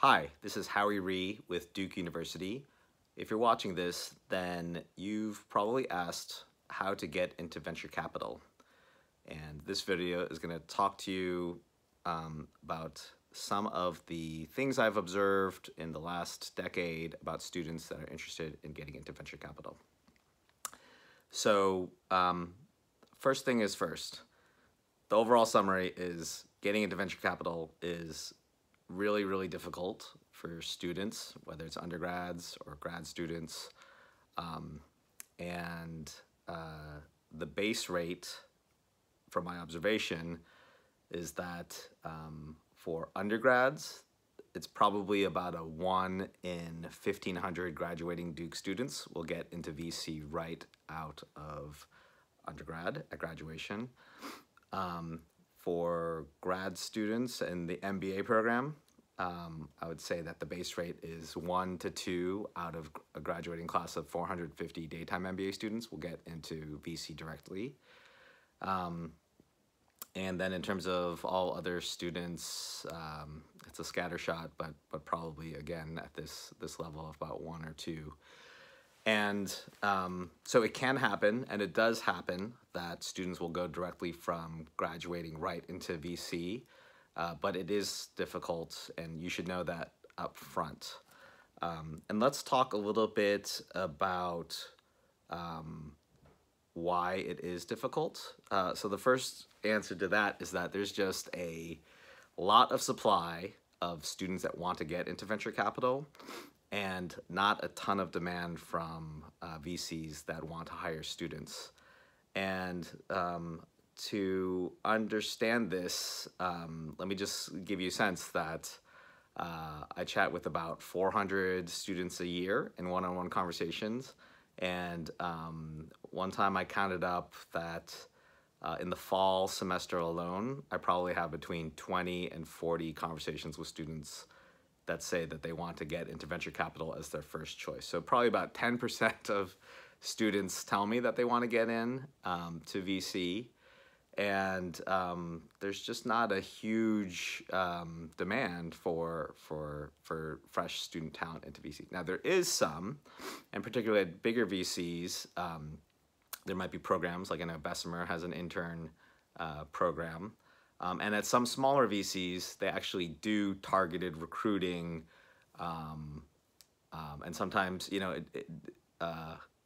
Hi, this is Howie Ree with Duke University. If you're watching this, then you've probably asked how to get into venture capital. And this video is going to talk to you about some of the things I've observed in the last decade about students that are interested in getting into venture capital. So first thing is first. The overall summary is getting into venture capital is really, really difficult for students, whether it's undergrads or grad students. And the base rate, from my observation, is that for undergrads, it's probably about a 1 in 1,500 graduating Duke students will get into VC right out of undergrad at graduation. For grad students in the MBA program, I would say that the base rate is 1 to 2 out of a graduating class of 450 daytime MBA students will get into VC directly. And then in terms of all other students, it's a scattershot, but probably again at this level of about 1 or 2. And so it can happen, and it does happen, that students will go directly from graduating right into VC, but it is difficult, and you should know that up front. And let's talk a little bit about why it is difficult. So the first answer to that is that there's just a lot of supply of students that want to get into venture capital, and not a ton of demand from VCs that want to hire students. And to understand this, let me just give you a sense that I chat with about 400 students a year in one-on-one conversations. And one time I counted up that in the fall semester alone, I probably have between 20 and 40 conversations with students that say that they want to get into venture capital as their first choice. So probably about 10% of students tell me that they want to get in to VC, and there's just not a huge demand for fresh student talent into VC. Now there is some, and particularly at bigger VCs, there might be programs, like I know Bessemer has an intern program. And at some smaller VCs, they actually do targeted recruiting, and sometimes,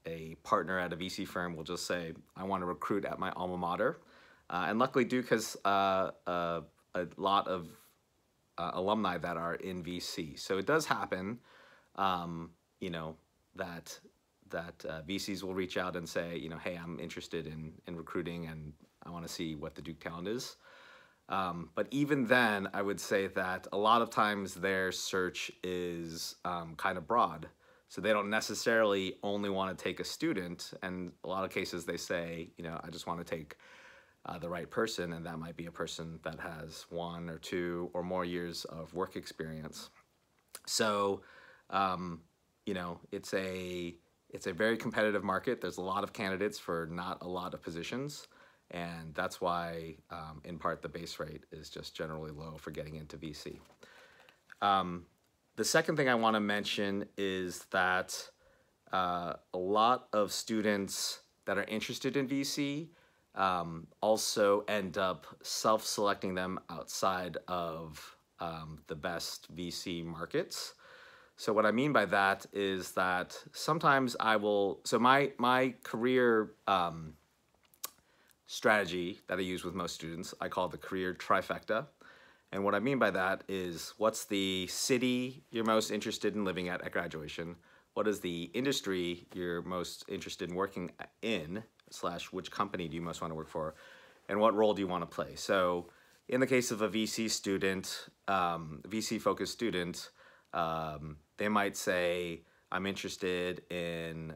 a partner at a VC firm will just say, I want to recruit at my alma mater. And luckily, Duke has a lot of alumni that are in VC. So it does happen, that VCs will reach out and say, hey, I'm interested in recruiting, and I want to see what the Duke talent is. But even then, I would say that a lot of times their search is kind of broad. So they don't necessarily only want to take a student. And a lot of cases they say, I just want to take the right person. And that might be a person that has 1 or 2 or more years of work experience. So, it's a very competitive market. There's a lot of candidates for not a lot of positions. And that's why, in part, the base rate is just generally low for getting into VC. The second thing I want to mention is that a lot of students that are interested in VC also end up self-selecting them outside of the best VC markets. So what I mean by that is that sometimes I will, so my career strategy that I use with most students, I call the career trifecta. And what I mean by that is, what's the city you're most interested in living at graduation? What is the industry you're most interested in working in, / which company do you most want to work for? And what role do you want to play? So in the case of a VC student, VC-focused student, they might say, I'm interested in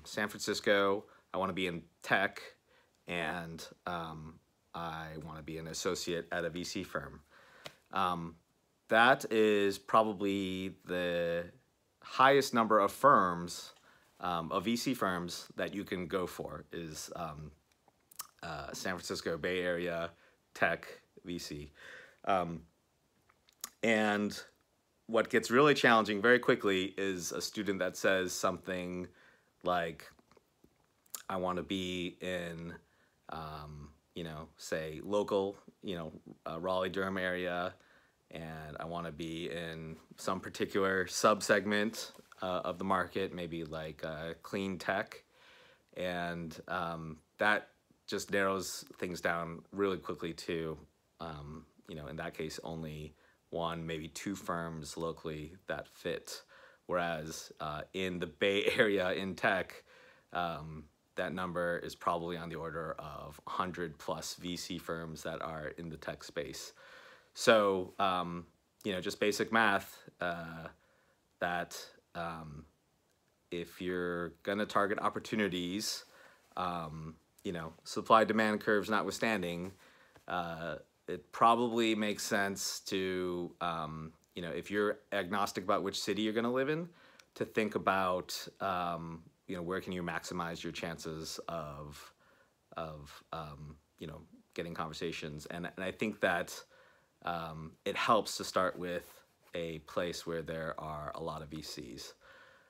San Francisco, I want to be in tech, and I want to be an associate at a VC firm. That is probably the highest number of firms, of VC firms, that you can go for, is San Francisco Bay Area tech VC. And what gets really challenging very quickly is a student that says something like, I want to be in, say local, Raleigh-Durham area, and I want to be in some particular subsegment of the market, maybe like clean tech, and that just narrows things down really quickly to, in that case, only one, maybe two firms locally that fit. Whereas in the Bay Area in tech, that number is probably on the order of 100 plus VC firms that are in the tech space. So, just basic math, that if you're gonna target opportunities, supply demand curves notwithstanding, it probably makes sense to, if you're agnostic about which city you're gonna live in, to think about, where can you maximize your chances of getting conversations. And I think that it helps to start with a place where there are a lot of VCs.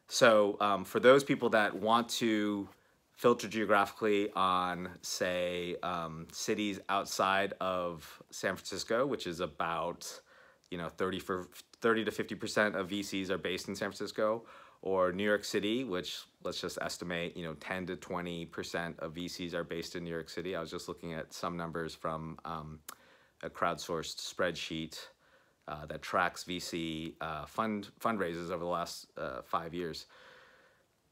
So for those people that want to filter geographically on, say, cities outside of San Francisco, which is about 30 to 50% of VCs are based in San Francisco, or New York City, which let's just estimate 10 to 20% of VCs are based in New York City. I was just looking at some numbers from a crowdsourced spreadsheet that tracks VC fundraisers over the last 5 years.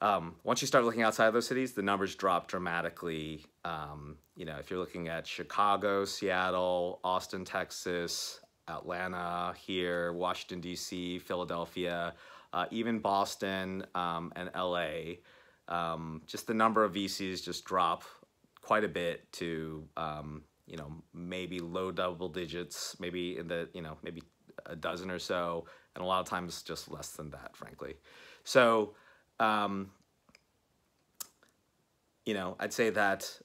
Once you start looking outside of those cities, the numbers drop dramatically. If you're looking at Chicago, Seattle, Austin, Texas, Atlanta here, Washington, D.C., Philadelphia, even Boston and L.A., just the number of VCs just drop quite a bit to, maybe low double digits, maybe in the, maybe a dozen or so, and a lot of times just less than that, frankly. So, I'd say that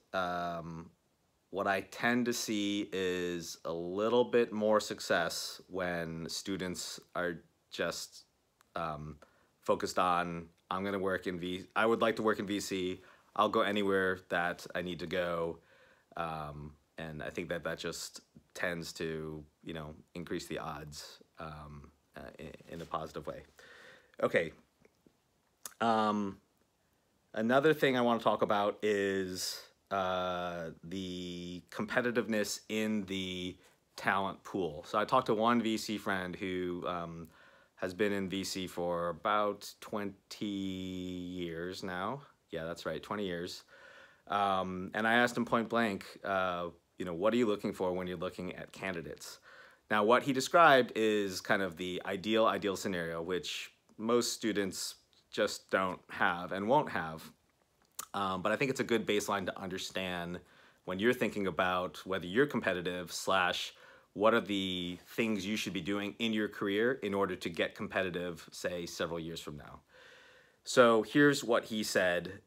what I tend to see is a little bit more success when students are just focused on, I would like to work in VC, I'll go anywhere that I need to go. And I think that just tends to, increase the odds in a positive way. Okay. Another thing I want to talk about is the competitiveness in the talent pool. So I talked to one VC friend who has been in VC for about 20 years now. Yeah, that's right, 20 years. And I asked him point blank, what are you looking for when you're looking at candidates? Now, what he described is kind of the ideal scenario, which most students just don't have and won't have. But I think it's a good baseline to understand when you're thinking about whether you're competitive / what are the things you should be doing in your career in order to get competitive, say, several years from now. So here's what he said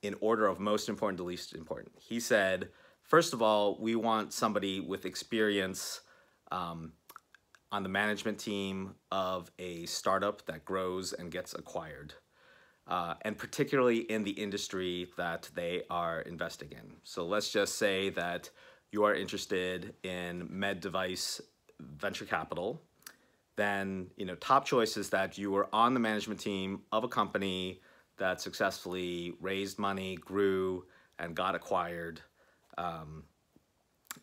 in order of most important to least important. He said, first of all, we want somebody with experience on the management team of a startup that grows and gets acquired. And particularly in the industry that they are investing in. So let's just say that you are interested in med device venture capital, then top choice is that you were on the management team of a company that successfully raised money, grew, and got acquired,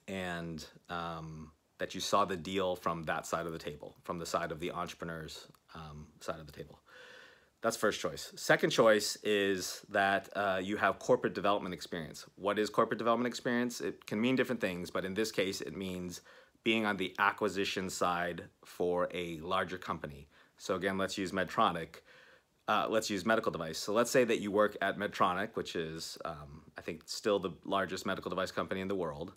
and that you saw the deal from that side of the table, from the side of the entrepreneur's side of the table. That's first choice. Second choice is that you have corporate development experience. What is corporate development experience? It can mean different things, but in this case, it means being on the acquisition side for a larger company. So again, let's use Medtronic. Let's use medical device. So let's say that you work at Medtronic, which is, I think, still the largest medical device company in the world.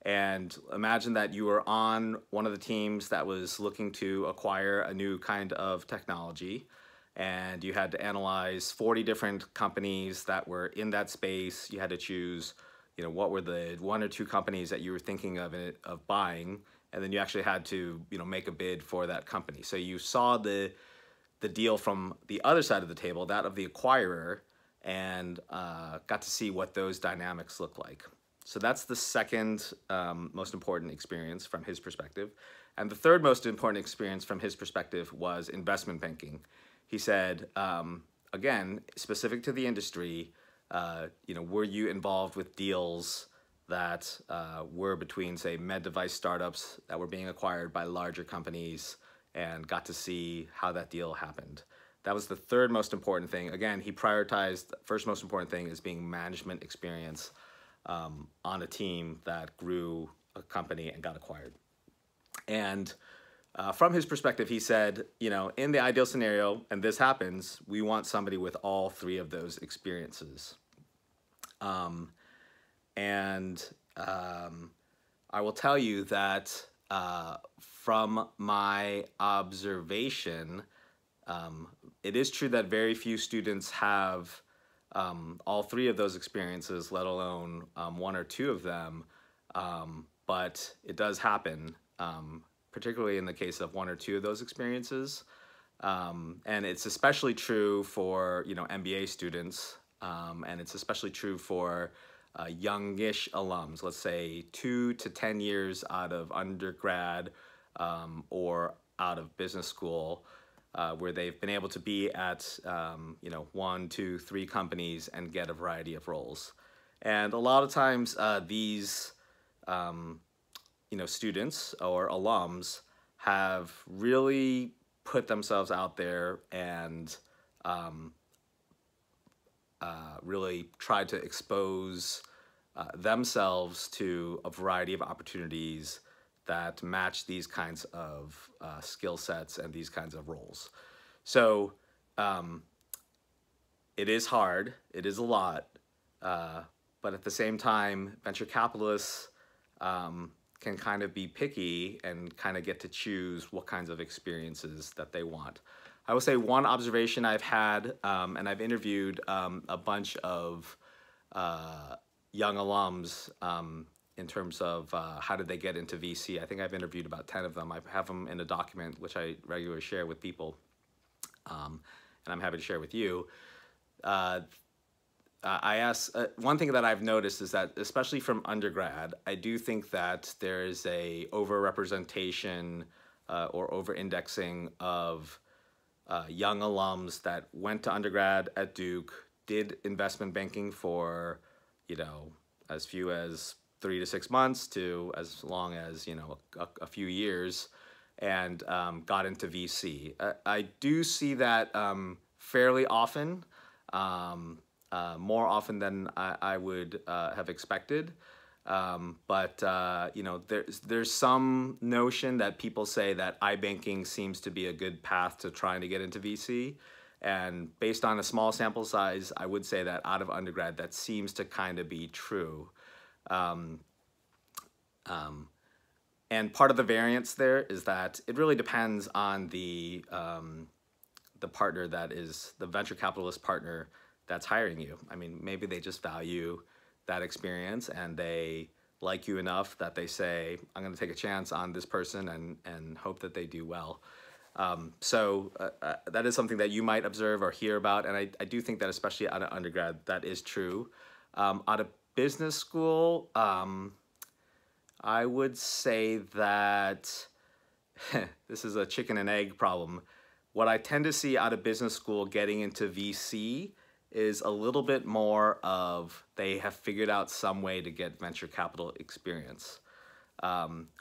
And imagine that you were on one of the teams that was looking to acquire a new kind of technology, and you had to analyze 40 different companies that were in that space. You had to choose, what were the 1 or 2 companies that you were thinking of buying, and then you actually had to, make a bid for that company. So you saw the deal from the other side of the table, that of the acquirer, and got to see what those dynamics look like. So that's the second most important experience from his perspective. And the third most important experience from his perspective was investment banking. He said, again, specific to the industry, were you involved with deals that were between, say, med device startups that were being acquired by larger companies, and got to see how that deal happened? That was the third most important thing. Again, he prioritized, the first most important thing is being management experience on a team that grew a company and got acquired. And from his perspective, he said, in the ideal scenario, and this happens, we want somebody with all three of those experiences. I will tell you that from my observation, it is true that very few students have all three of those experiences, let alone one or two of them, but it does happen, particularly in the case of one or two of those experiences. And it's especially true for MBA students, and it's especially true for youngish alums, let's say 2 to 10 years out of undergrad or out of business school, where they've been able to be at 1, 2, 3 companies and get a variety of roles. And a lot of times these students or alums have really put themselves out there and really tried to expose themselves to a variety of opportunities that match these kinds of skill sets and these kinds of roles. So it is hard, it is a lot, but at the same time, venture capitalists can kind of be picky and kind of get to choose what kinds of experiences that they want. I will say one observation I've had, and I've interviewed a bunch of young alums in terms of how did they get into VC. I think I've interviewed about 10 of them. I have them in a document which I regularly share with people, and I'm happy to share with you. I asked, one thing that I've noticed is that, especially from undergrad, I do think that there is a overrepresentation or over-indexing of young alums that went to undergrad at Duke, did investment banking for, as few as 3 to 6 months to as long as, a few years, and got into VC. I do see that fairly often, more often than I would have expected. But there's some notion that people say that iBanking seems to be a good path to trying to get into VC. And based on a small sample size, I would say that out of undergrad, that seems to kind of be true. And part of the variance there is that it really depends on the partner that is the venture capitalist partner that's hiring you. I mean, maybe they just value that experience and they like you enough that they say, I'm going to take a chance on this person and hope that they do well. So that is something that you might observe or hear about, and I do think that especially out of undergrad, that is true. Out of business school, I would say that this is a chicken and egg problem. What I tend to see out of business school getting into VC is a little bit more of they have figured out some way to get venture capital experience,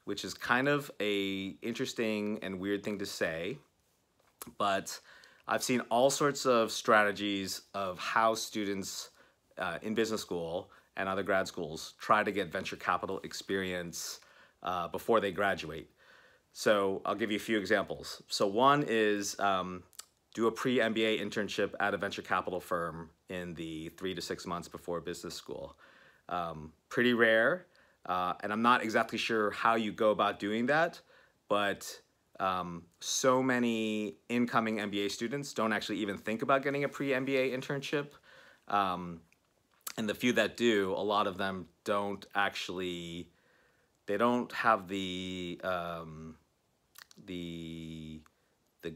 which is kind of a interesting and weird thing to say, but I've seen all sorts of strategies of how students in business school and other grad schools try to get venture capital experience before they graduate. So I'll give you a few examples. So one is do a pre-MBA internship at a venture capital firm in the 3 to 6 months before business school. Pretty rare, and I'm not exactly sure how you go about doing that, but so many incoming MBA students don't actually even think about getting a pre-MBA internship. And the few that do, a lot of them don't actually they don't have the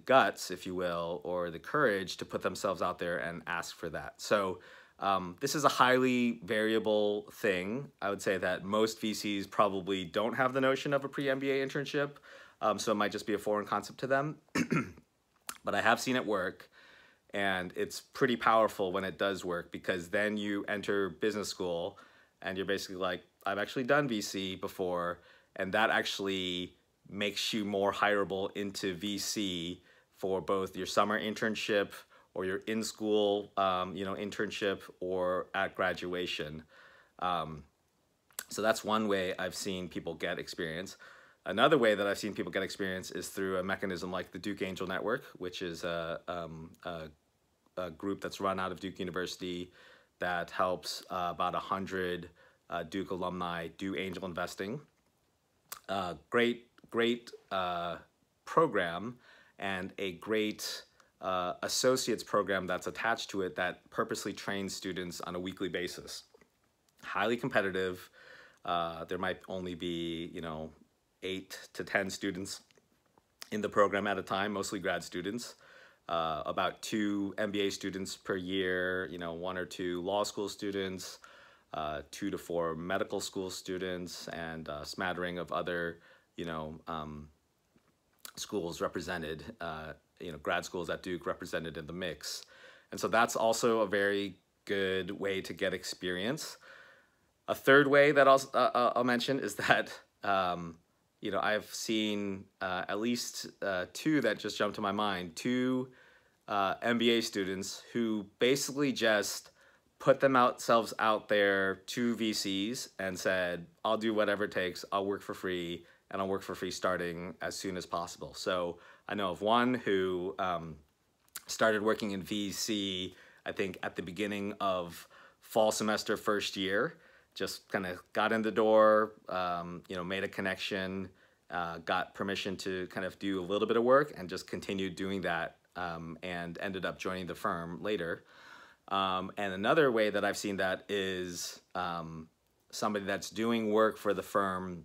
guts, if you will, or the courage to put themselves out there and ask for that. So this is a highly variable thing. I would say that most VCs probably don't have the notion of a pre-MBA internship, so it might just be a foreign concept to them. But I have seen it work, and it's pretty powerful when it does work, because then you enter business school and you're basically like, I've actually done VC before, and that actually makes you more hireable into VC for both your summer internship or your in-school internship or at graduation. So that's one way I've seen people get experience. Another way that I've seen people get experience is through a mechanism like the Duke Angel Network, which is a group that's run out of Duke University that helps about 100 Duke alumni do angel investing. Great program, and a great associates program that's attached to it that purposely trains students on a weekly basis. Highly competitive. There might only be 8 to 10 students in the program at a time, mostly grad students. About 2 MBA students per year, 1 or 2 law school students, 2 to 4 medical school students, and a smattering of other, schools represented, grad schools at Duke represented in the mix. And so that's also a very good way to get experience. A third way that I'll mention is that, I've seen at least 2 that just jumped to my mind, 2 MBA students who basically just put themselves out there to VCs and said, I'll do whatever it takes, I'll work for free, and I'll work for free starting as soon as possible. So I know of one who started working in VC, I think at the beginning of fall semester first year, just kind of got in the door, made a connection, got permission to kind of do a little bit of work, and just continued doing that, and ended up joining the firm later. And another way that I've seen that is somebody that's doing work for the firm,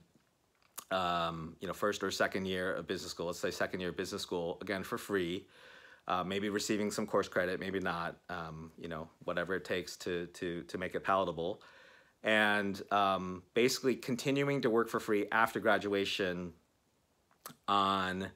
first or second year of business school, let's say second year of business school, again, for free, maybe receiving some course credit, maybe not, whatever it takes to make it palatable. And basically continuing to work for free after graduation on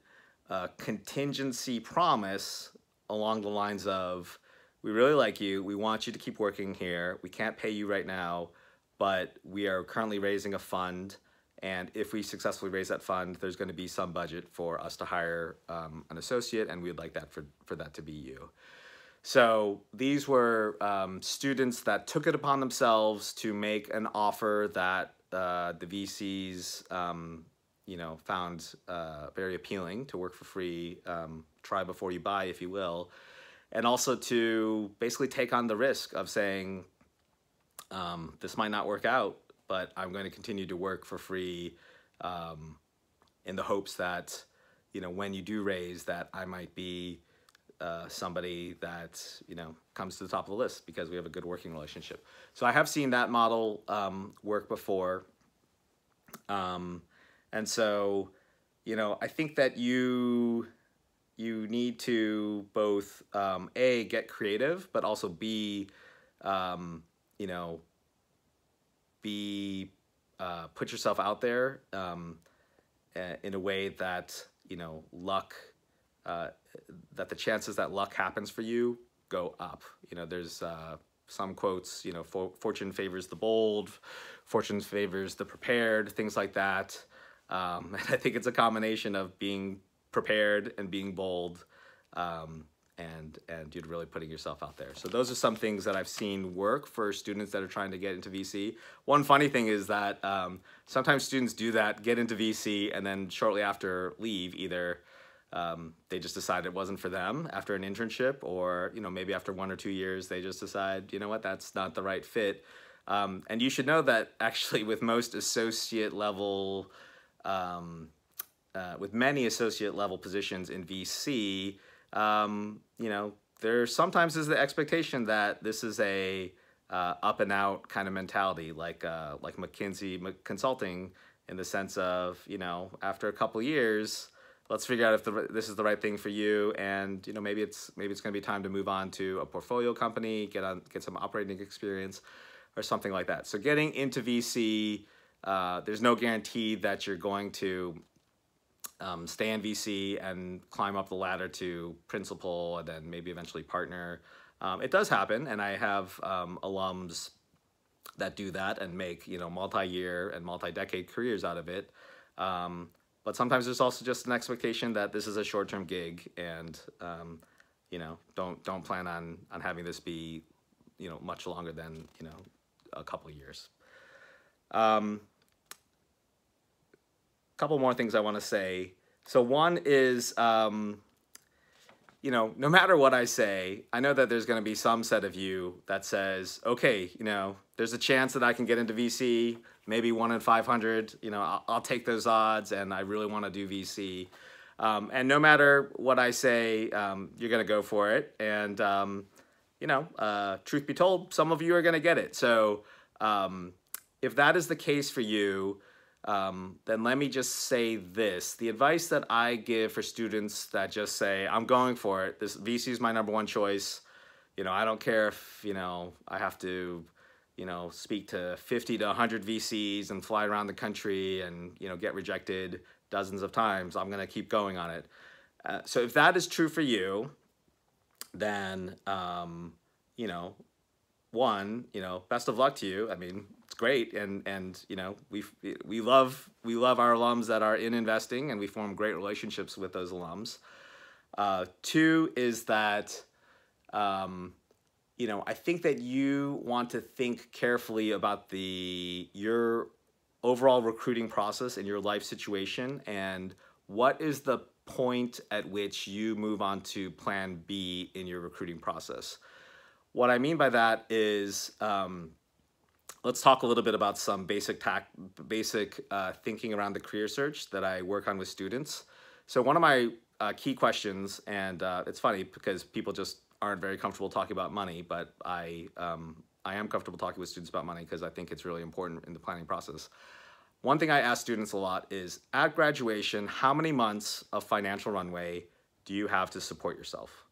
a contingency promise along the lines of, we really like you, we want you to keep working here, we can't pay you right now, but we are currently raising a fund, and if we successfully raise that fund, there's going to be some budget for us to hire an associate, and we'd like that for that to be you. So these were students that took it upon themselves to make an offer that the VCs found very appealing, to work for free, try before you buy, if you will, and also to basically take on the risk of saying, this might not work out, but I'm going to continue to work for free in the hopes that, when you do raise, that I might be somebody that, comes to the top of the list because we have a good working relationship. So I have seen that model work before. And so, I think that you need to both, A, get creative, but also B, put yourself out there in a way that, luck, that the chances that luck happens for you go up. There's some quotes, fortune favors the bold, fortune favors the prepared, things like that. And I think it's a combination of being prepared and being bold, and you're really putting yourself out there. So those are some things that I've seen work for students that are trying to get into VC. One funny thing is that sometimes students do that, get into VC, and then shortly after leave. Either they just decide it wasn't for them after an internship, or maybe after 1 or 2 years they just decide, that's not the right fit. And you should know that actually with most associate level, with many associate level positions in VC, there sometimes is the expectation that this is a up and out kind of mentality, like McKinsey Consulting in the sense of, after a couple years, let's figure out if this is the right thing for you, and maybe it's going to be time to move on to a portfolio company, get some operating experience, or something like that. So getting into VC, there's no guarantee that you're going to stay in VC and climb up the ladder to principal and then maybe eventually partner. It does happen, and I have alums that do that and make multi-year and multi-decade careers out of it. But sometimes there's also just an expectation that this is a short-term gig, and don't plan on having this be much longer than a couple of years. Couple more things I want to say. So one is, no matter what I say, I know that there's going to be some set of you that says, okay, there's a chance that I can get into VC, maybe 1 in 500, I'll take those odds, and I really want to do VC. And no matter what I say, you're going to go for it. And, truth be told, some of you are going to get it. So if that is the case for you, then let me just say this. The advice that I give for students that just say, I'm going for it, this VC is my #1 choice. I don't care if, I have to, speak to 50 to 100 VCs and fly around the country and, get rejected dozens of times. I'm going to keep going on it. So if that is true for you, then, one, best of luck to you. I mean, it's great, and we love our alums that are in investing, and we form great relationships with those alums. Two is that I think that you want to think carefully about your overall recruiting process and your life situation, and what is the point at which you move on to plan B in your recruiting process. What I mean by that is, let's talk a little bit about some basic thinking around the career search that I work on with students. So one of my key questions, and it's funny because people just aren't very comfortable talking about money, but I am comfortable talking with students about money because I think it's really important in the planning process. One thing I ask students a lot is, at graduation, how many months of financial runway do you have to support yourself?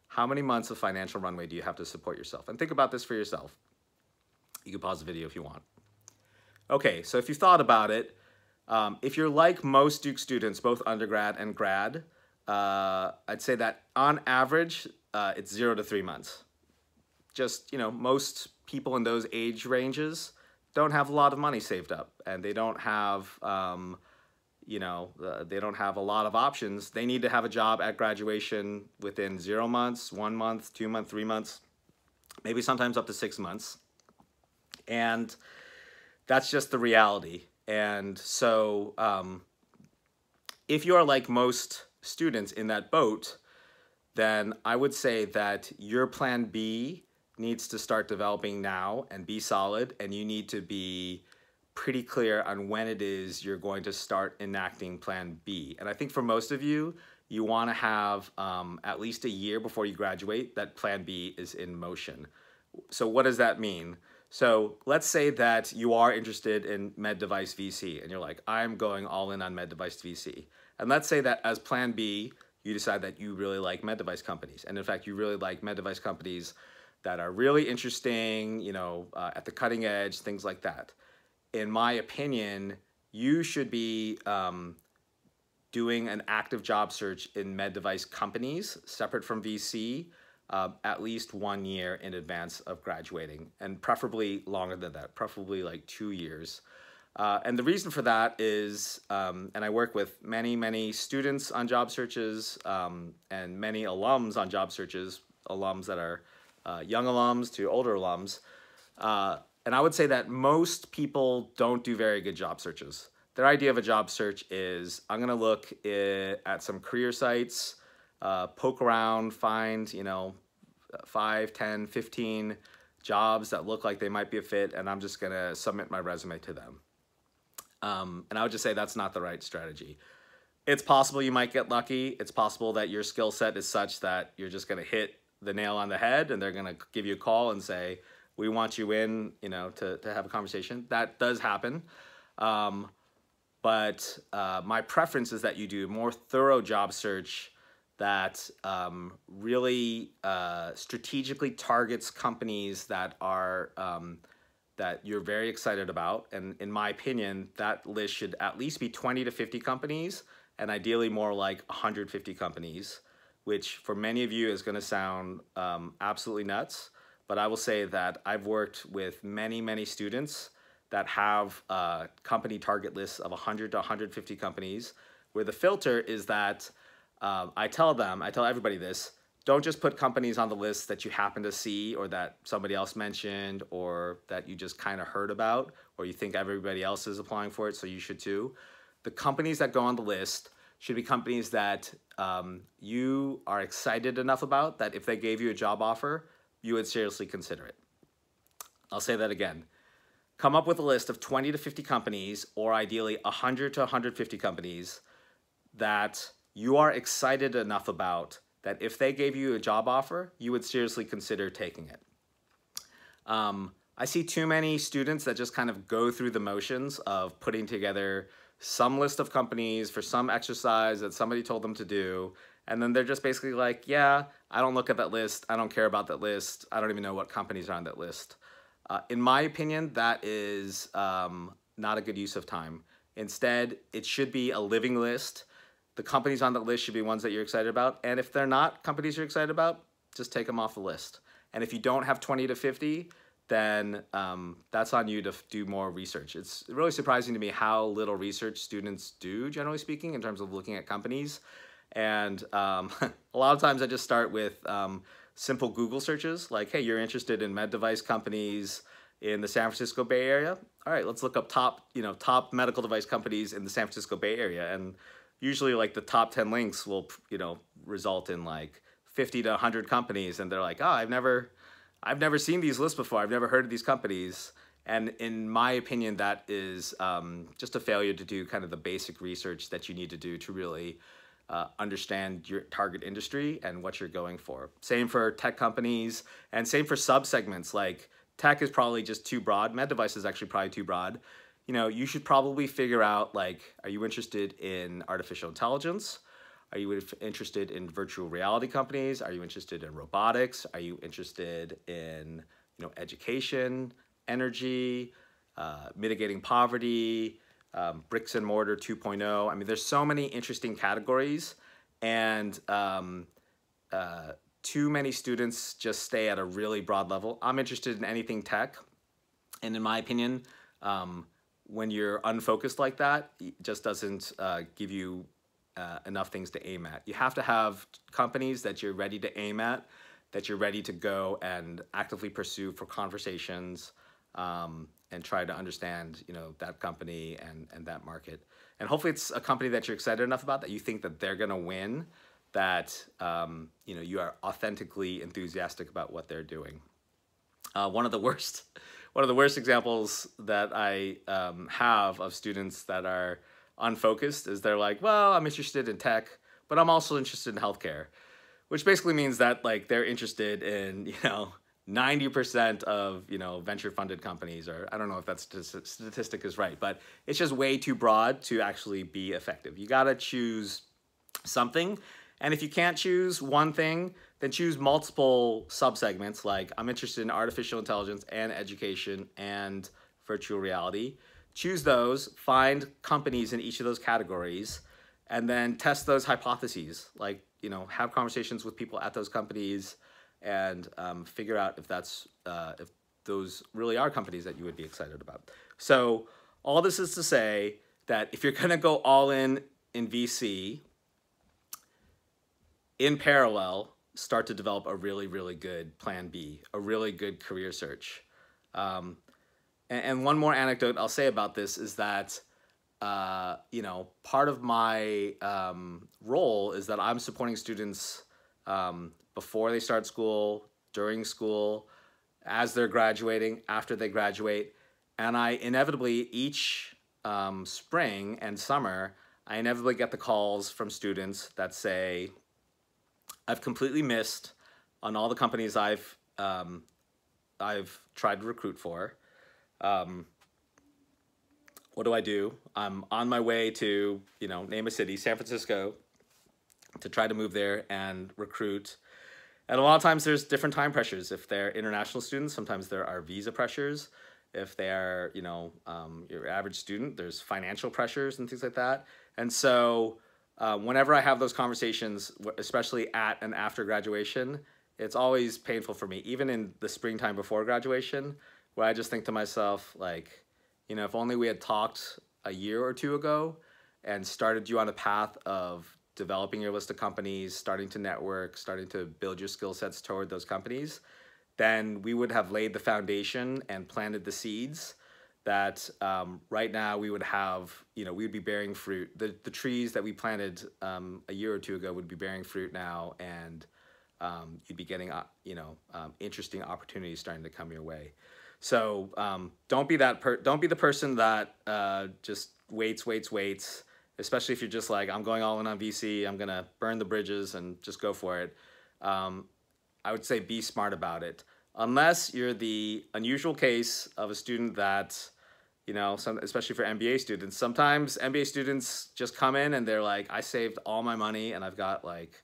How many months of financial runway do you have to support yourself? And think about this for yourself. You can pause the video if you want. Okay, so if you thought about it, if you're like most Duke students, both undergrad and grad, I'd say that on average, it's 0 to 3 months. Just, most people in those age ranges don't have a lot of money saved up, and they don't have, they don't have a lot of options. They need to have a job at graduation within 0 months, 1 month, 2 months, 3 months, maybe sometimes up to 6 months. And that's just the reality. And so if you are like most students in that boat, then I would say that your plan B needs to start developing now and be solid, and you need to be pretty clear on when it is you're going to start enacting plan B. And I think for most of you, you want to have at least a year before you graduate that plan B is in motion. So what does that mean? So let's say that you are interested in med device VC, and you're like, I'm going all in on med device VC. And let's say that as plan B, you decide that you really like med device companies. And in fact, you really like med device companies that are really interesting, at the cutting edge, things like that. In my opinion, you should be doing an active job search in med device companies separate from VC at least 1 year in advance of graduating, and preferably longer than that, preferably like 2 years. And the reason for that is, and I work with many students on job searches and many alums on job searches, alums that are young alums to older alums. And I would say that most people don't do very good job searches. Their idea of a job search is, I'm going to look at some career sites, poke around, find, 5, 10, 15 jobs that look like they might be a fit, and I'm just going to submit my resume to them. And I would just say that's not the right strategy. It's possible you might get lucky. It's possible that your skill set is such that you're just going to hit the nail on the head, and they're going to give you a call and say, we want you in, to have a conversation. That does happen. But my preference is that you do a more thorough job search that really strategically targets companies that are that you're very excited about. And in my opinion, that list should at least be 20 to 50 companies, and ideally more like 150 companies, which for many of you is going to sound absolutely nuts. But I will say that I've worked with many, many students that have company target lists of 100 to 150 companies, where the filter is that I tell everybody this: don't just put companies on the list that you happen to see or that somebody else mentioned or that you just kind of heard about or you think everybody else is applying for it, so you should too. The companies that go on the list should be companies that you are excited enough about that if they gave you a job offer, you would seriously consider it. I'll say that again. Come up with a list of 20 to 50 companies, or ideally 100 to 150 companies that you are excited enough about that if they gave you a job offer, you would seriously consider taking it. I see too many students that just kind of go through the motions of putting together some list of companies for some exercise that somebody told them to do, and then they're just basically like, yeah, I don't look at that list, I don't care about that list, I don't even know what companies are on that list. In my opinion, that is not a good use of time. Instead, it should be a living list. The companies on that list should be ones that you're excited about. And if they're not companies you're excited about, just take them off the list. And if you don't have 20 to 50, then that's on you to do more research. It's really surprising to me how little research students do, generally speaking, in terms of looking at companies. And a lot of times I just start with simple Google searches, like, hey, you're interested in med device companies in the San Francisco Bay Area? All right, let's look up top medical device companies in the San Francisco Bay Area. And usually like the top 10 links will, result in like 50 to 100 companies. And they're like, oh, I've never seen these lists before. I've never heard of these companies. And in my opinion, that is just a failure to do kind of the basic research that you need to do to really understand your target industry and what you're going for. Same for tech companies and same for subsegments. Like tech is probably just too broad. Med device is actually probably too broad. You should probably figure out, like, are you interested in artificial intelligence? Are you interested in virtual reality companies? Are you interested in robotics? Are you interested in, education, energy, mitigating poverty, bricks and mortar 2.0? I mean, there's so many interesting categories, and too many students just stay at a really broad level. I'm interested in anything tech, and in my opinion, when you're unfocused like that, it just doesn't give you enough things to aim at. You have to have companies that you're ready to aim at, that you're ready to go and actively pursue for conversations, and try to understand, that company and that market. And hopefully it's a company that you're excited enough about that you think that they're gonna win, that you are authentically enthusiastic about what they're doing. One of the worst examples that I have of students that are unfocused is they're like, well, I'm interested in tech, but I'm also interested in healthcare, which basically means that like they're interested in 90% of venture funded companies, or I don't know if that statistic is right, but it's just way too broad to actually be effective. You gotta choose something. And if you can't choose one thing, then choose multiple subsegments, like I'm interested in artificial intelligence and education and virtual reality. Choose those, find companies in each of those categories, and then test those hypotheses. Like, have conversations with people at those companies and figure out if those really are companies that you would be excited about. So all this is to say that if you're gonna go all in VC, in parallel, start to develop a really, really good plan B, a really good career search. And one more anecdote I'll say about this is that, part of my role is that I'm supporting students before they start school, during school, as they're graduating, after they graduate. And I inevitably, each spring and summer, I inevitably get the calls from students that say, I've completely missed on all the companies I've tried to recruit for. what do? I'm on my way to, name a city, San Francisco, to try to move there and recruit. And a lot of times there's different time pressures. If they're international students, sometimes there are visa pressures. If they are, your average student, there's financial pressures and things like that. And so whenever I have those conversations, especially at and after graduation, it's always painful for me, even in the springtime before graduation, where I just think to myself, like, if only we had talked a year or two ago and started you on a path of developing your list of companies, starting to network, starting to build your skill sets toward those companies, then we would have laid the foundation and planted the seeds that right now we would have, we would be bearing fruit. The trees that we planted a year or two ago would be bearing fruit now, and you'd be getting, interesting opportunities starting to come your way. So don't be the person that just waits, especially if you're just like, I'm going all in on VC, I'm gonna burn the bridges and just go for it. I would say be smart about it. Unless you're the unusual case of a student that, especially for MBA students, sometimes MBA students just come in and they're like, I saved all my money and I've got like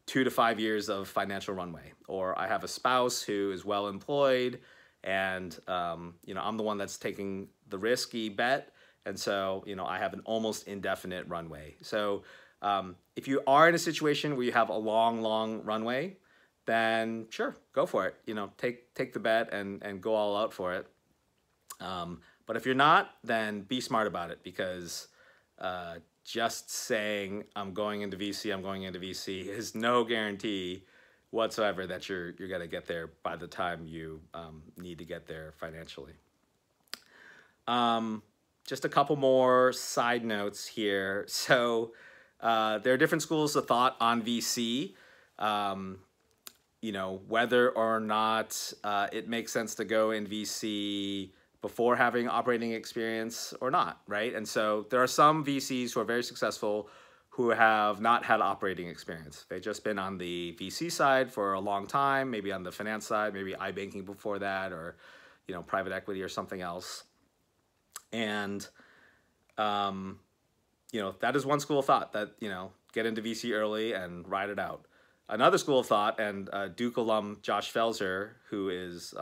2 to 5 years of financial runway. Or I have a spouse who is well employed and, I'm the one that's taking the risky bet. And so, I have an almost indefinite runway. So if you are in a situation where you have a long runway, then sure, go for it. Take the bet and go all out for it. But if you're not, then be smart about it, because just saying I'm going into VC is no guarantee whatsoever that you're gonna get there by the time you need to get there financially. Just a couple more side notes here. So there are different schools of thought on VC. Whether or not it makes sense to go in VC before having operating experience or not, right? And so there are some VCs who are very successful who have not had operating experience. They've just been on the VC side for a long time, maybe on the finance side, maybe iBanking before that, or private equity or something else. And that is one school of thought, that get into VC early and ride it out. Another school of thought, and Duke alum Josh Felser, who is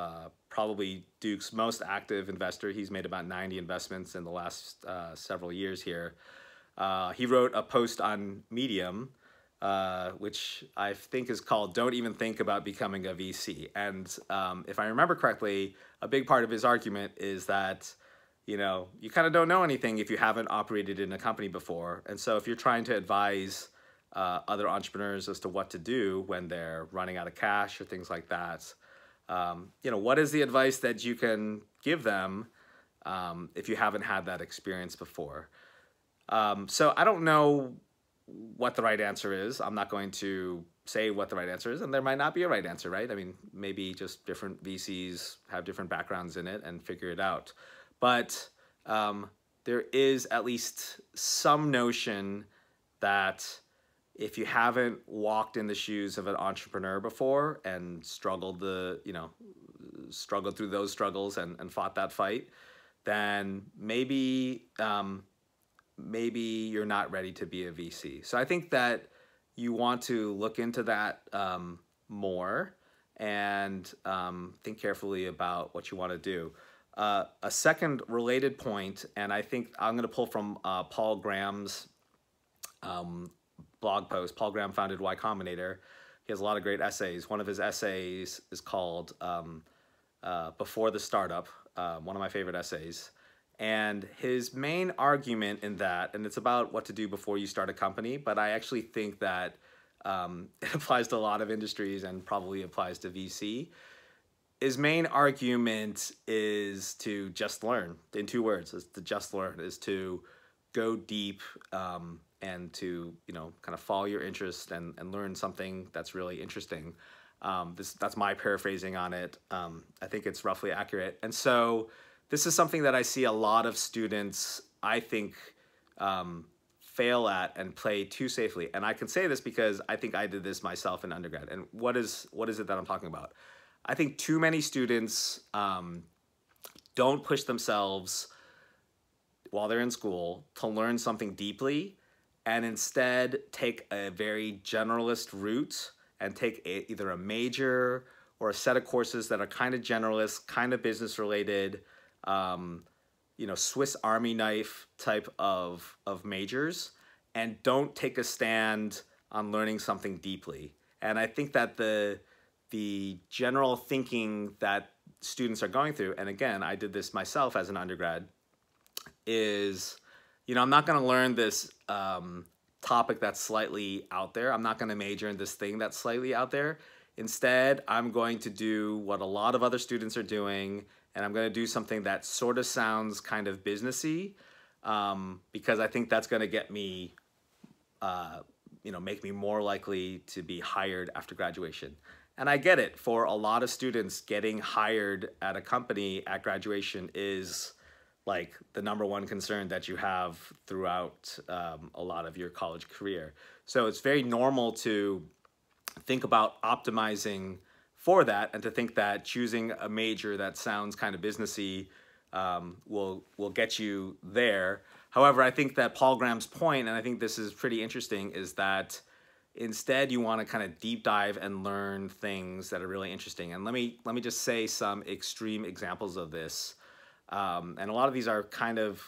probably Duke's most active investor, he's made about 90 investments in the last several years here. He wrote a post on Medium, which I think is called "Don't Even Think About Becoming a VC." And if I remember correctly, a big part of his argument is that you kind of don't know anything if you haven't operated in a company before. And so if you're trying to advise other entrepreneurs as to what to do when they're running out of cash or things like that, what is the advice that you can give them if you haven't had that experience before? So I don't know what the right answer is. I'm not going to say what the right answer is, and there might not be a right answer, right? I mean, maybe just different VCs have different backgrounds in it and figure it out. But there is at least some notion that if you haven't walked in the shoes of an entrepreneur before and struggled through those struggles and fought that fight, then maybe you're not ready to be a VC. So I think that you want to look into that more and think carefully about what you want to do. A second related point, and I think I'm going to pull from Paul Graham's blog post. Paul Graham founded Y Combinator. He has a lot of great essays. One of his essays is called Before the Startup, one of my favorite essays. And his main argument in that, and it's about what to do before you start a company, but I actually think that it applies to a lot of industries and probably applies to VC. His main argument is to just learn. In 2 words, is to just learn, is to go deep and to kind of follow your interest and learn something that's really interesting. That's my paraphrasing on it. I think it's roughly accurate. And so this is something that I see a lot of students, I think, fail at and play too safely. And I can say this because I think I did this myself in undergrad. And what is it that I'm talking about? I think too many students don't push themselves while they're in school to learn something deeply and instead take a very generalist route and take either a major or a set of courses that are kind of generalist, kind of business related, you know, Swiss Army knife type of majors, and don't take a stand on learning something deeply. And I think that the general thinking that students are going through, and again, I did this myself as an undergrad, is, you know, I'm not going to learn this topic that's slightly out there. I'm not going to major in this thing that's slightly out there. Instead, I'm going to do what a lot of other students are doing, and I'm going to do something that sort of sounds kind of businessy, because I think that's going to get me, you know, make me more likely to be hired after graduation. And I get it. For a lot of students, getting hired at a company at graduation is like the #1 concern that you have throughout a lot of your college career. So it's very normal to think about optimizing for that, and to think that choosing a major that sounds kind of businessy will get you there. However, I think that Paul Graham's point, and I think this is pretty interesting, is that instead you want to kind of deep dive and learn things that are really interesting. And let me just say some extreme examples of this. And a lot of these are kind of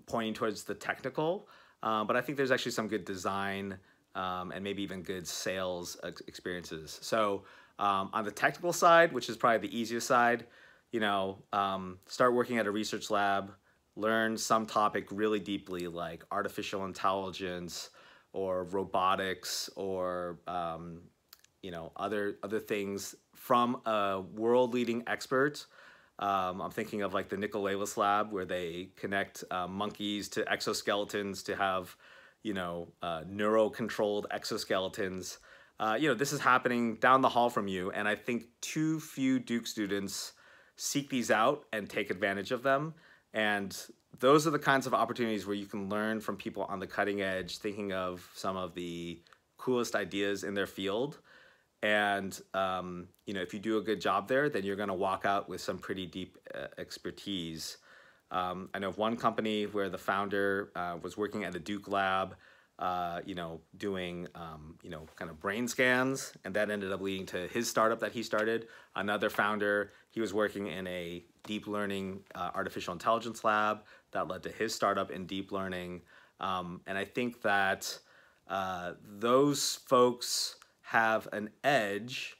pointing towards the technical, but I think there's actually some good design and maybe even good sales experiences. So on the technical side, which is probably the easiest side, you know, start working at a research lab, learn some topic really deeply, like artificial intelligence or robotics, or you know, other things from a world-leading expert. I'm thinking of like the Nicolelis lab, where they connect monkeys to exoskeletons to have, you know, neuro-controlled exoskeletons. You know, this is happening down the hall from you, and I think too few Duke students seek these out and take advantage of them. And those are the kinds of opportunities where you can learn from people on the cutting edge, thinking of some of the coolest ideas in their field. And you know, if you do a good job there, then you're going to walk out with some pretty deep expertise. I know of one company where the founder was working at a Duke lab, you know, doing you know, kind of brain scans, and that ended up leading to his startup that he started. Another founder, he was working in a deep learning artificial intelligence lab that led to his startup in deep learning. And I think that those folks have an edge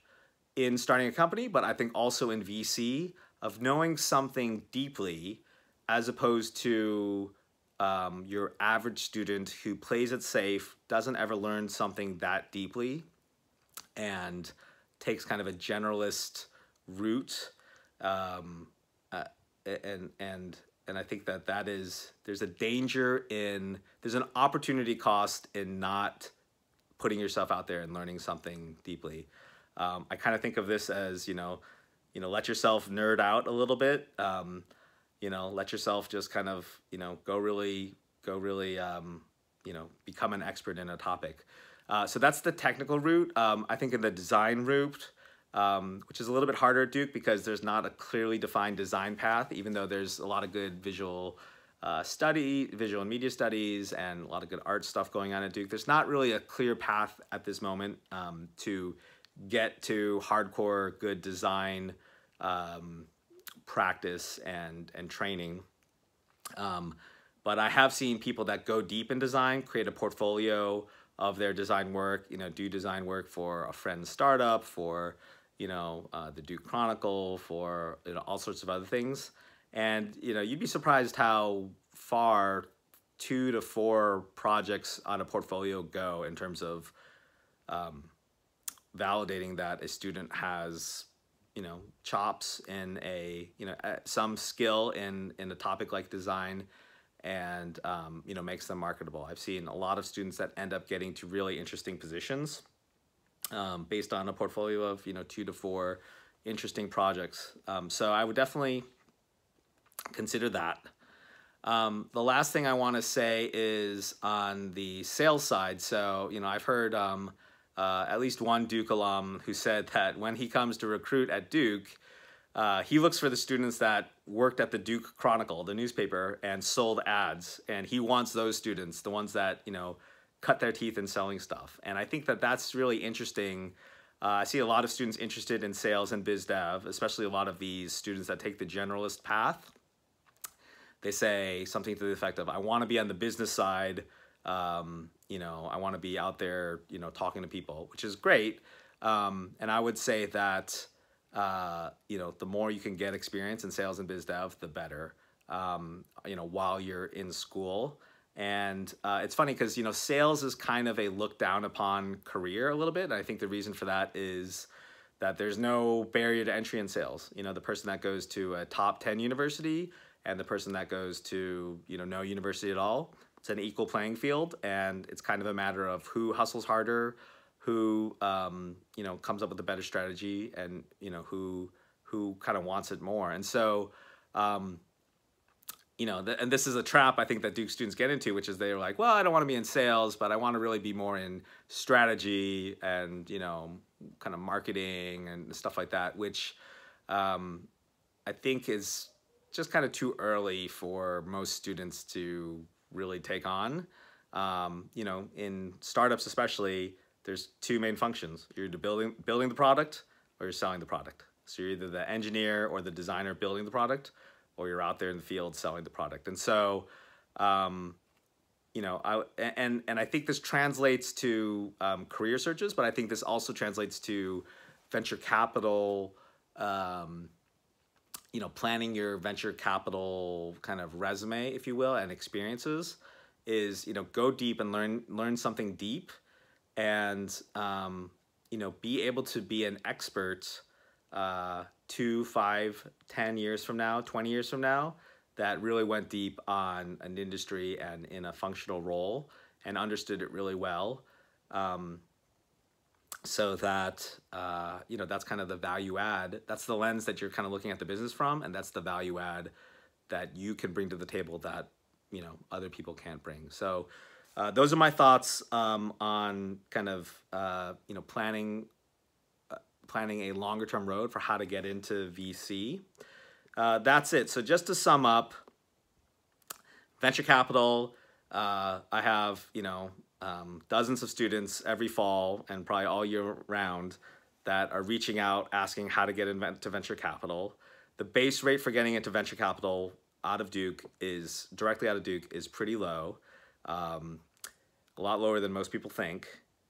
in starting a company, but I think also in VC, of knowing something deeply, as opposed to your average student who plays it safe, doesn't ever learn something that deeply, and takes kind of a generalist route. And I think that there's a danger in, there's an opportunity cost in not putting yourself out there and learning something deeply. I kind of think of this as, you know, let yourself nerd out a little bit. You know, let yourself just kind of, you know, go really, you know, become an expert in a topic. So that's the technical route. I think in the design route, which is a little bit harder at Duke because there's not a clearly defined design path, even though there's a lot of good visual and media studies, and a lot of good art stuff going on at Duke. There's not really a clear path at this moment to get to hardcore good design practice and training. But I have seen people that go deep in design, create a portfolio of their design work, you know, do design work for a friend's startup, for, you know, the Duke Chronicle, for, you know, all sorts of other things. And, you know, you'd be surprised how far 2 to 4 projects on a portfolio go in terms of validating that a student has, you know, chops in a, you know, some skill in a topic like design, and, you know, makes them marketable. I've seen a lot of students that end up getting to really interesting positions based on a portfolio of, you know, 2 to 4 interesting projects. So I would definitely consider that. The last thing I want to say is on the sales side. So, you know, I've heard at least one Duke alum who said that when he comes to recruit at Duke, he looks for the students that worked at the Duke Chronicle, the newspaper, and sold ads. And he wants those students, the ones that, you know, cut their teeth in selling stuff. And I think that that's really interesting. I see a lot of students interested in sales and biz dev, especially a lot of these students that take the generalist path. They say something to the effect of, I want to be on the business side. You know, I want to be out there, you know, talking to people, which is great. And I would say that, you know, the more you can get experience in sales and biz dev, the better, you know, while you're in school. And it's funny because, you know, sales is kind of a looked down upon career a little bit. And I think the reason for that is that there's no barrier to entry in sales. You know, the person that goes to a top 10 university and the person that goes to, you know, no university at all, it's an equal playing field. And it's kind of a matter of who hustles harder, who, you know, comes up with a better strategy, and, you know, who kind of wants it more. And so, you know, and this is a trap I think that Duke students get into, which is they're like, well, I don't want to be in sales, but I want to really be more in strategy and, you know, kind of marketing and stuff like that, which I think is just kind of too early for most students to really take on. You know, in startups especially, there's two main functions. You're either building the product or you're selling the product. So you're either the engineer or the designer building the product, or you're out there in the field selling the product. And so, you know, I think this translates to career searches, but I think this also translates to venture capital, you know, planning your venture capital kind of resume, if you will, and experiences is, you know, go deep and learn something deep, and, you know, be able to be an expert 2, 5, 10 years from now, 20 years from now, that really went deep on an industry and in a functional role and understood it really well. So that, you know, that's kind of the value add. That's the lens that you're kind of looking at the business from, and that's the value add that you can bring to the table that, you know, other people can't bring. So those are my thoughts on kind of, you know, planning a longer term road for how to get into VC. That's it. So just to sum up, venture capital, I have, you know, dozens of students every fall and probably all year round that are reaching out asking how to get into venture capital. The base rate for getting into venture capital out of Duke is pretty low, a lot lower than most people think.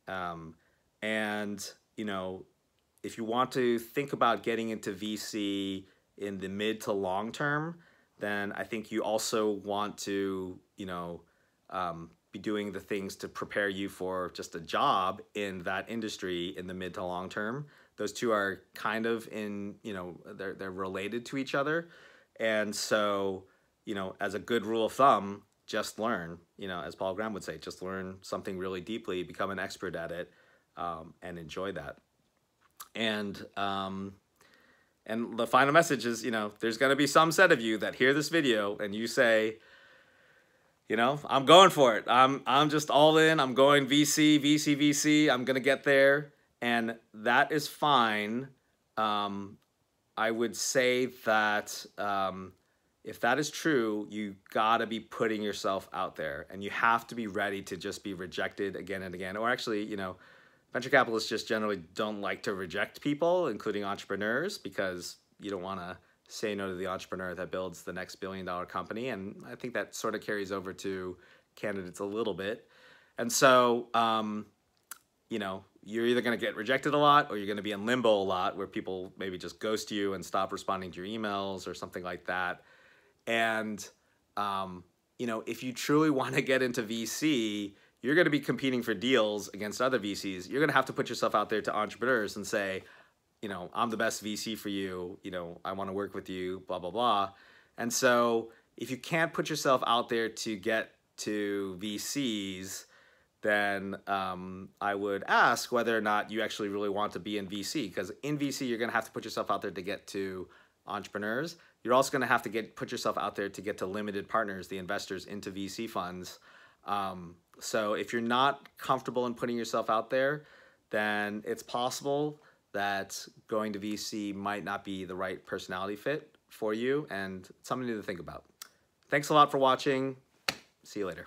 And, you know, if you want to think about getting into VC in the mid to long term, then I think you also want to, you know, be doing the things to prepare you for just a job in that industry in the mid to long term. Those two are kind of in, you know, they're related to each other. And so, you know, as a good rule of thumb, just learn, you know, as Paul Graham would say, just learn something really deeply, become an expert at it, and enjoy that. And the final message is, you know, there's going to be some set of you that hear this video and you say, you know, I'm going for it. I'm just all in. I'm going VC. I'm going to get there. And that is fine. I would say that if that is true, you got to be putting yourself out there, and you have to be ready to just be rejected again and again. Or actually, you know, venture capitalists just generally don't like to reject people, including entrepreneurs, because you don't want to say no to the entrepreneur that builds the next billion-dollar company. And I think that sort of carries over to candidates a little bit. And so, you know, you're either going to get rejected a lot, or you're going to be in limbo a lot, where people maybe just ghost you and stop responding to your emails or something like that. And, you know, if you truly want to get into VC, you're going to be competing for deals against other VCs. You're going to have to put yourself out there to entrepreneurs and say, you know, I'm the best VC for you. You know, I want to work with you, blah, blah, blah. And so if you can't put yourself out there to get to VCs, then I would ask whether or not you actually really want to be in VC. Because in VC, you're going to have to put yourself out there to get to entrepreneurs. You're also going to have to put yourself out there to get to limited partners, the investors into VC funds. So if you're not comfortable in putting yourself out there, then it's possible that going to VC might not be the right personality fit for you, and it's something to think about. Thanks a lot for watching. See you later.